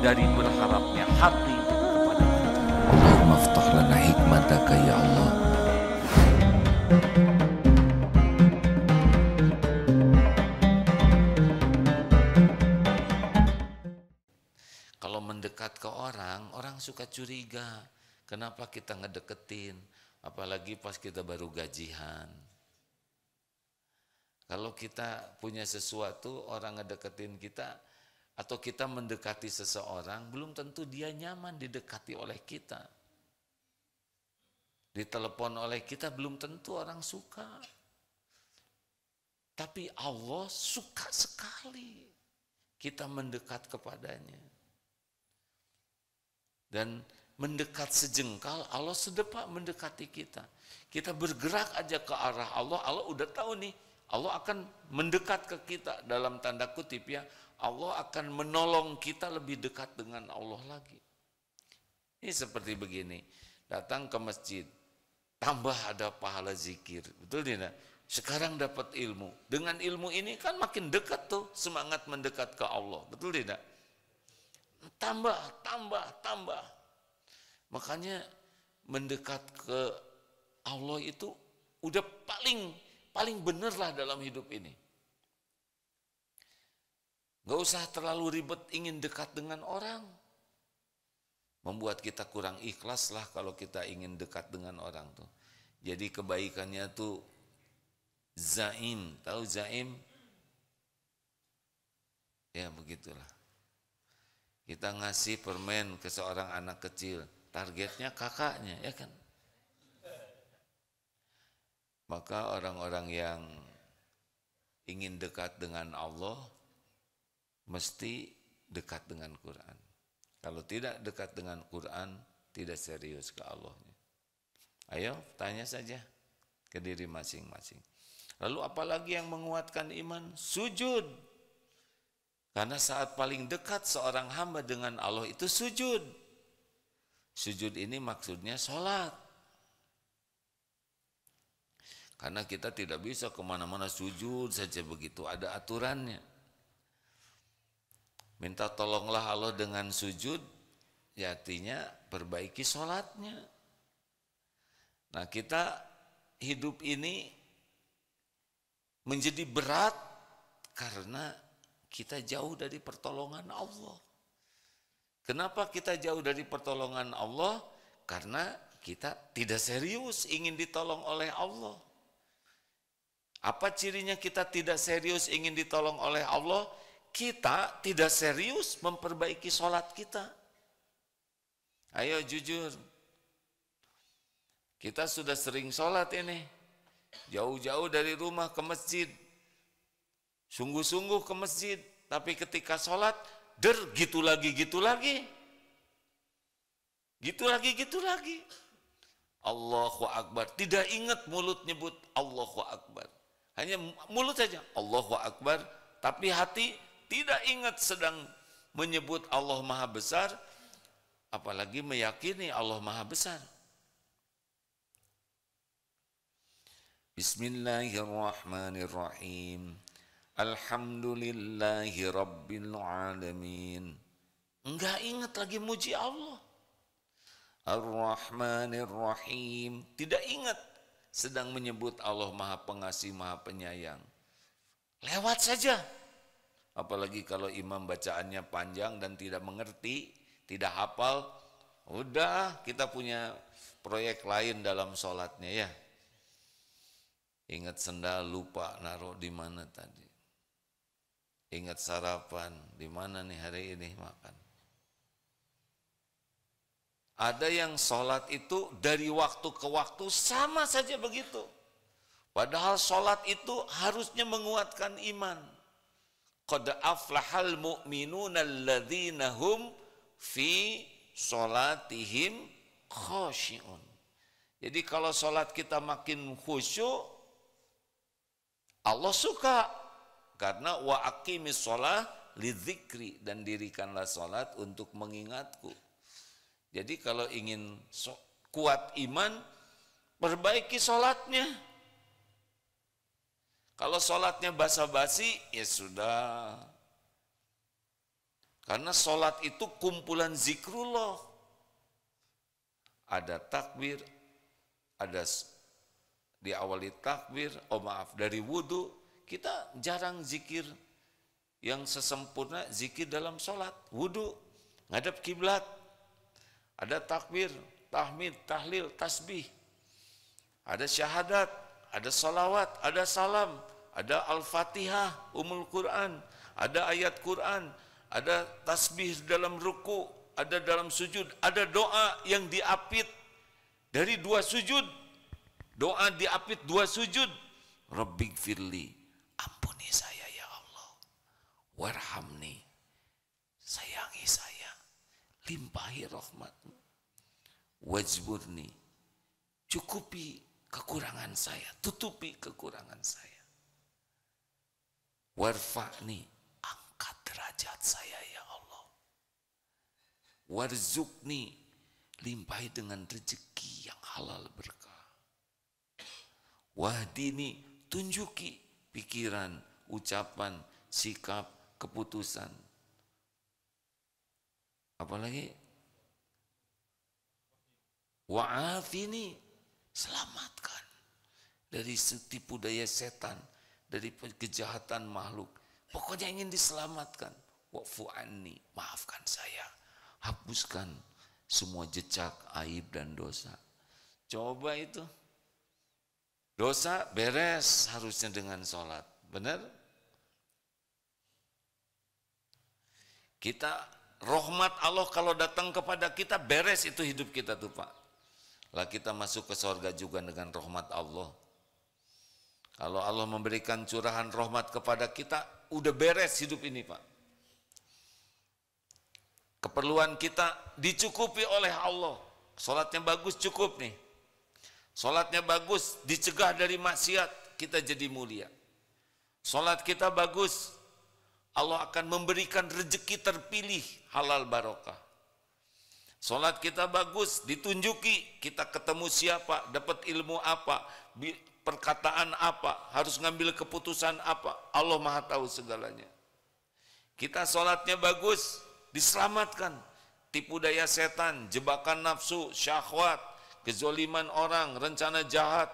dari berharapnya hati kepada kita. Allahumma aftah lana hikmataka ya Allah. Kalau mendekat ke orang, orang suka curiga. Kenapa kita ngedeketin? Apalagi pas kita baru gajian. Kalau kita punya sesuatu, orang ngedeketin kita, atau kita mendekati seseorang, belum tentu dia nyaman didekati oleh kita. Ditelepon oleh kita, belum tentu orang suka. Tapi Allah suka sekali kita mendekat kepadanya. Dan mendekat sejengkal, Allah sedepak mendekati kita. Kita bergerak aja ke arah Allah, Allah udah tahu nih, Allah akan mendekat ke kita, dalam tanda kutip ya, Allah akan menolong kita lebih dekat dengan Allah lagi. Ini seperti begini, datang ke masjid, tambah ada pahala zikir, betul tidak? Sekarang dapat ilmu, dengan ilmu ini kan makin dekat tuh semangat mendekat ke Allah, betul tidak? Tambah. Makanya mendekat ke Allah itu udah paling bener lah dalam hidup ini. Gak usah terlalu ribet ingin dekat dengan orang. Membuat kita kurang ikhlas lah kalau kita ingin dekat dengan orang tuh. Jadi kebaikannya tuh zaim, tahu zaim? Ya begitulah. Kita ngasih permen ke seorang anak kecil, targetnya kakaknya, ya kan? Maka orang-orang yang ingin dekat dengan Allah, mesti dekat dengan Quran. Kalau tidak dekat dengan Quran, tidak serius ke Allahnya. Ayo, tanya saja ke diri masing-masing. Lalu apalagi yang menguatkan iman? Sujud. Karena saat paling dekat seorang hamba dengan Allah itu sujud. Sujud ini maksudnya sholat. Karena kita tidak bisa kemana-mana sujud saja begitu, ada aturannya. Minta tolonglah Allah dengan sujud, ya artinya perbaiki sholatnya. Nah kita hidup ini menjadi berat karena kita jauh dari pertolongan Allah. Kenapa kita jauh dari pertolongan Allah? Karena kita tidak serius ingin ditolong oleh Allah. Apa cirinya kita tidak serius ingin ditolong oleh Allah? Kita tidak serius memperbaiki sholat kita. Ayo jujur. Kita sudah sering sholat ini. Jauh-jauh dari rumah ke masjid. Sungguh-sungguh ke masjid, tapi ketika sholat, gitu lagi. Allahu Akbar, tidak ingat mulut nyebut Allahu Akbar. Hanya mulut saja, Allahu Akbar, tapi hati tidak ingat sedang menyebut Allah Maha Besar, apalagi meyakini Allah Maha Besar. Bismillahirrahmanirrahim. Alhamdulillahi Rabbil Alamin. Enggak ingat lagi muji Allah. Ar-Rahmanir-Rahim. Tidak ingat sedang menyebut Allah Maha Pengasih, Maha Penyayang. Lewat saja. Apalagi kalau imam bacaannya panjang dan tidak mengerti, tidak hafal. Udah, kita punya proyek lain dalam sholatnya ya. Ingat sendal lupa naruh di mana tadi. Ingat sarapan, di mana nih hari ini makan. Ada yang sholat itu dari waktu ke waktu sama saja begitu. Padahal sholat itu harusnya menguatkan iman. Qad aflahal mu'minuna alladzina hum fi sholatihim khashi'un. Jadi kalau sholat kita makin khusyuk, Allah suka. Karena wa aqimis sholah lidzikri, dan dirikanlah sholat untuk mengingatku. Jadi kalau ingin kuat iman, perbaiki sholatnya. Kalau sholatnya basa-basi, ya sudah. Karena sholat itu kumpulan zikrullah. Ada takbir, ada diawali takbir, dari wudhu. Kita jarang zikir yang sesempurna zikir dalam sholat. Wudhu, ngadep kiblat, ada takbir, tahmid, tahlil, tasbih, ada syahadat, ada salawat, ada salam, ada al-fatihah, umul Quran, ada ayat Quran, ada tasbih dalam ruku, ada dalam sujud, ada doa yang diapit dari 2 sujud. Doa diapit 2 sujud. Rabbighfirli, ampuni saya ya Allah. Warhamni, sayangi saya. Limpahi rahmatmu. Wajburni, cukupi kekurangan saya, tutupi kekurangan saya. Warfa'ni, angkat derajat saya ya Allah. Warzukni, limpahi dengan rezeki yang halal berkah. Wahdini, tunjuki pikiran, ucapan, sikap, keputusan. Apalagi? Wa'afini, selamatkan dari tipu daya setan, dari kejahatan makhluk. Pokoknya ingin diselamatkan. Wa'fu anni, maafkan saya. Hapuskan semua jejak, aib dan dosa. Coba itu. Dosa beres harusnya dengan sholat. Benar? Kita, rahmat Allah kalau datang kepada kita, beres itu hidup kita tuh Pak. Lah kita masuk ke surga juga dengan rahmat Allah. Kalau Allah memberikan curahan rahmat kepada kita, udah beres hidup ini Pak. Keperluan kita dicukupi oleh Allah. Salatnya bagus cukup nih. Salatnya bagus, dicegah dari maksiat, kita jadi mulia. Salat kita bagus, Allah akan memberikan rezeki terpilih, halal barokah. Salat kita bagus, ditunjuki kita ketemu siapa, dapat ilmu apa, perkataan apa, harus ngambil keputusan apa. Allah Maha tahu segalanya. Kita salatnya bagus, diselamatkan tipu daya setan, jebakan nafsu, syahwat, kezoliman orang, rencana jahat.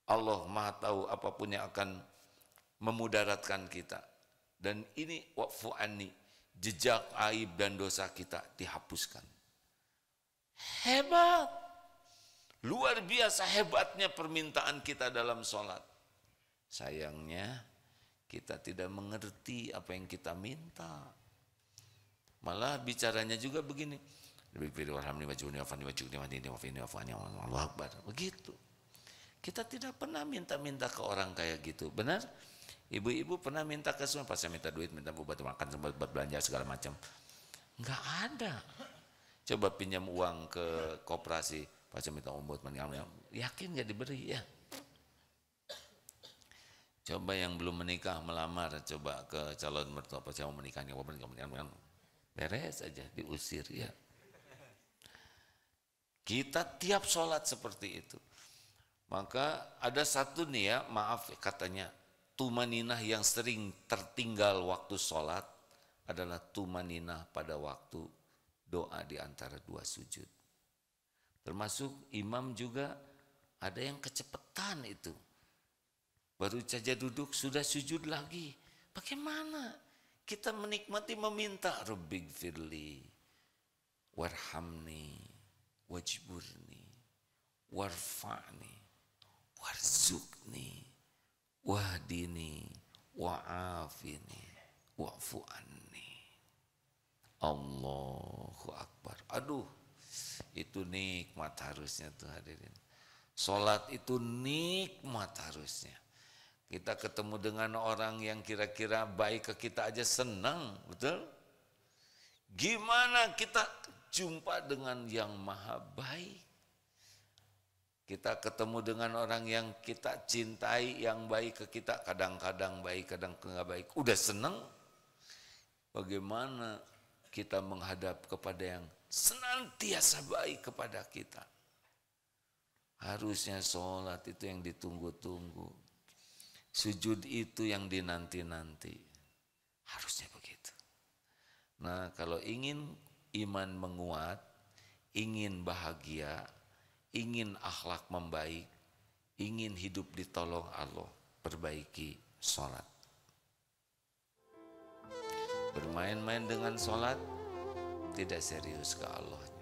Allah Maha tahu apapun yang akan memudaratkan kita. Dan ini wa'fu anni, jejak aib dan dosa kita dihapuskan. Hebat. Luar biasa hebatnya permintaan kita dalam sholat. Sayangnya kita tidak mengerti apa yang kita minta. Malah bicaranya juga begini. Begitu. Kita tidak pernah minta-minta ke orang kayak gitu. Benar? Ibu-ibu pernah minta ke semua, pas saya minta duit, minta buat makan, buat belanja segala macam. Enggak ada. Coba pinjam uang ke koperasi, pas saya minta buat yakin enggak diberi ya. Coba yang belum menikah melamar, coba ke calon mertua, pas saya mau menikah, beres aja, diusir ya. Kita tiap sholat seperti itu. Maka ada satu nih ya, maaf katanya, tumaninah yang sering tertinggal waktu sholat adalah tumaninah pada waktu doa di antara 2 sujud. Termasuk imam juga ada yang kecepatan itu. Baru saja duduk sudah sujud lagi. Bagaimana kita menikmati meminta Rabbighfirli, warhamni, wajburni, warfa'ni, warzukni, wahdini, wa'afini, wa'fu anni. Allahu Akbar. Aduh, itu nikmat harusnya tuh hadirin. Salat itu nikmat harusnya. Kita ketemu dengan orang yang kira-kira baik ke kita aja senang, betul? Gimana kita jumpa dengan yang maha baik? Kita ketemu dengan orang yang kita cintai, yang baik ke kita, kadang-kadang baik, kadang enggak baik. Udah senang. Bagaimana kita menghadap kepada yang senantiasa baik kepada kita? Harusnya sholat itu yang ditunggu-tunggu. Sujud itu yang dinanti-nanti. Harusnya begitu. Nah, kalau ingin iman menguat, ingin bahagia, ingin akhlak membaik, ingin hidup ditolong Allah, perbaiki sholat. Bermain-main dengan sholat, tidak serius ke Allahnya.